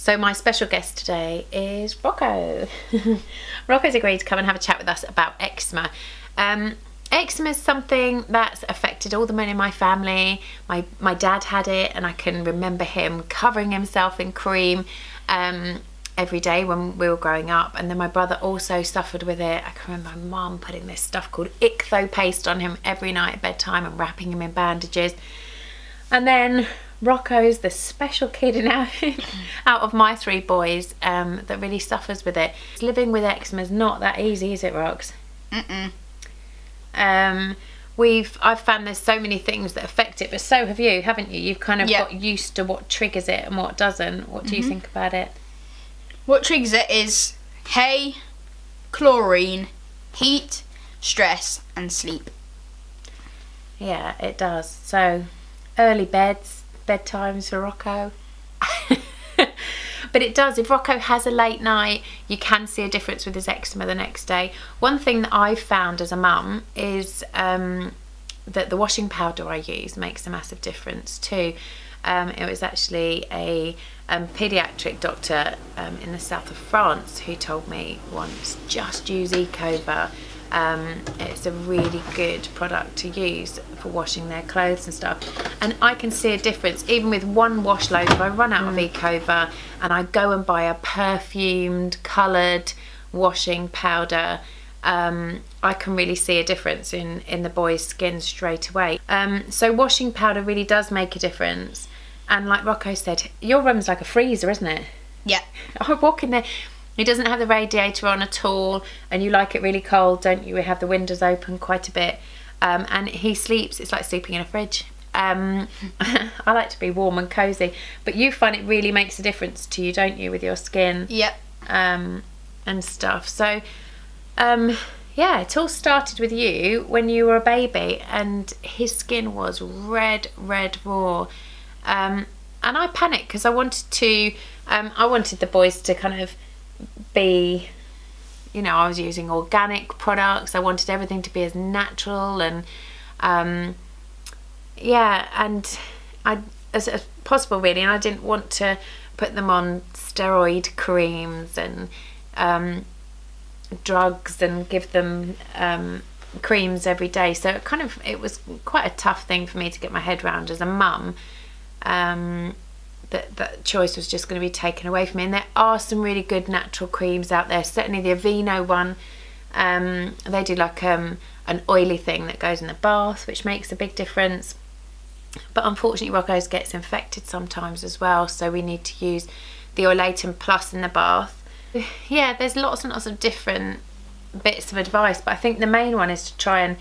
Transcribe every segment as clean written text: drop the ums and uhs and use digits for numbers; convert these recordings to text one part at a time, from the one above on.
So my special guest today is Rocco. Rocco's agreed to come and have a chat with us about eczema. Eczema is something that's affected all the men in my family. My dad had it, and I can remember him covering himself in cream every day when we were growing up. And then my brother also suffered with it. I can remember my mum putting this stuff called ichtho paste on him every night at bedtime and wrapping him in bandages. And then Rocco's the special kid out of my three boys that really suffers with it. Living with eczema is not that easy, is it, Rox? I've found there's so many things that affect it, but so have you, haven't you? You've kind of got used to what triggers it and what doesn't. What do you think about it? What triggers it is hay, chlorine, heat, stress and sleep. Yeah, it does. So early bedtimes for Rocco. But it does. If Rocco has a late night, you can see a difference with his eczema the next day. One thing that I've found as a mum is that the washing powder I use makes a massive difference too. It was actually a paediatric doctor in the south of France who told me once, just use Ecova. It's a really good product to use for washing their clothes and stuff, and I can see a difference even with one wash load. If I run out of Ecova and I go and buy a perfumed coloured washing powder, I can really see a difference in the boy's skin straight away. So washing powder really does make a difference. And like Rocco said, your room's like a freezer, isn't it? Yeah. I walk in there. He doesn't have the radiator on at all, and you like it really cold, don't you? We have the windows open quite a bit, and he sleeps, it's like sleeping in a fridge. I like to be warm and cosy, but you find it really makes a difference to you, don't you, with your skin? Yep. And stuff. So yeah, it all started with you when you were a baby, and his skin was red raw. And I panicked because I wanted the boys to kind of be, you know, I was using organic products. I wanted everything to be as natural and yeah, and as possible really, and I didn't want to put them on steroid creams and drugs and give them creams every day. So it was quite a tough thing for me to get my head around as a mum. That choice was just going to be taken away from me. And there are some really good natural creams out there, certainly the Aveeno one. They do like an oily thing that goes in the bath, which makes a big difference. But unfortunately Rocco's gets infected sometimes as well, so we need to use the Oilatum Plus in the bath. Yeah, there's lots and lots of different bits of advice, but I think the main one is to try and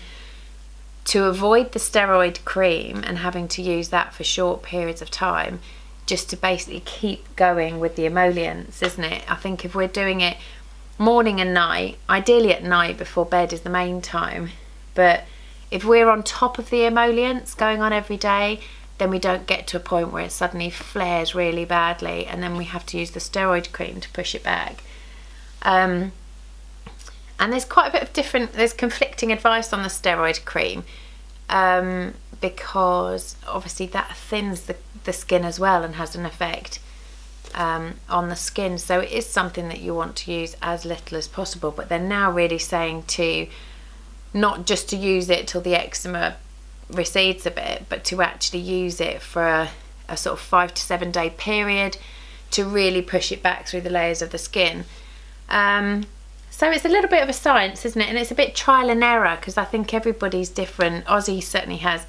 avoid the steroid cream and having to use that for short periods of time, just to basically keep going with the emollients, isn't it? I think if we're doing it morning and night, ideally at night before bed is the main time, but if we're on top of the emollients going on every day, then we don't get to a point where it suddenly flares really badly and then we have to use the steroid cream to push it back. And there's quite a bit of there's conflicting advice on the steroid cream, because obviously that thins the skin as well and has an effect on the skin. So it is something that you want to use as little as possible, but they're now really saying to not just to use it till the eczema recedes a bit, but to actually use it for a sort of 5 to 7 day period to really push it back through the layers of the skin. So it's a little bit of a science, isn't it? And it's a bit trial and error, because I think everybody's different. Ozzy certainly has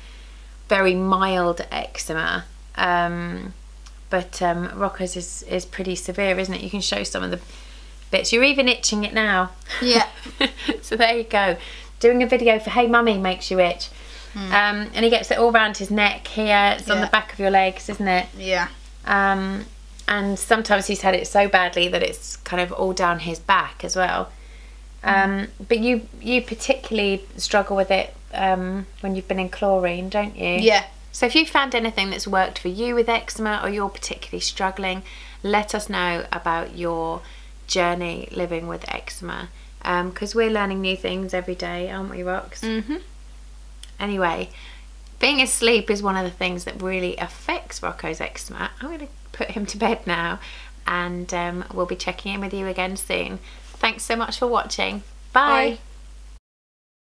very mild eczema, but Rocco's is pretty severe, isn't it? You can show some of the bits. You're even itching it now. Yeah. So there you go. Doing a video for Hey Mummy makes you itch. And he gets it all around his neck here. It's on the back of your legs, isn't it? Yeah. And sometimes he's had it so badly that it's kind of all down his back as well. But you particularly struggle with it when you've been in chlorine, don't you? Yeah. So if you found anything that's worked for you with eczema, or you're particularly struggling, let us know about your journey living with eczema, because we're learning new things every day, aren't we, Rox? Anyway, being asleep is one of the things that really affects Rocco's eczema. I'm going to put him to bed now, and we'll be checking in with you again soon. Thanks so much for watching. Bye. Bye.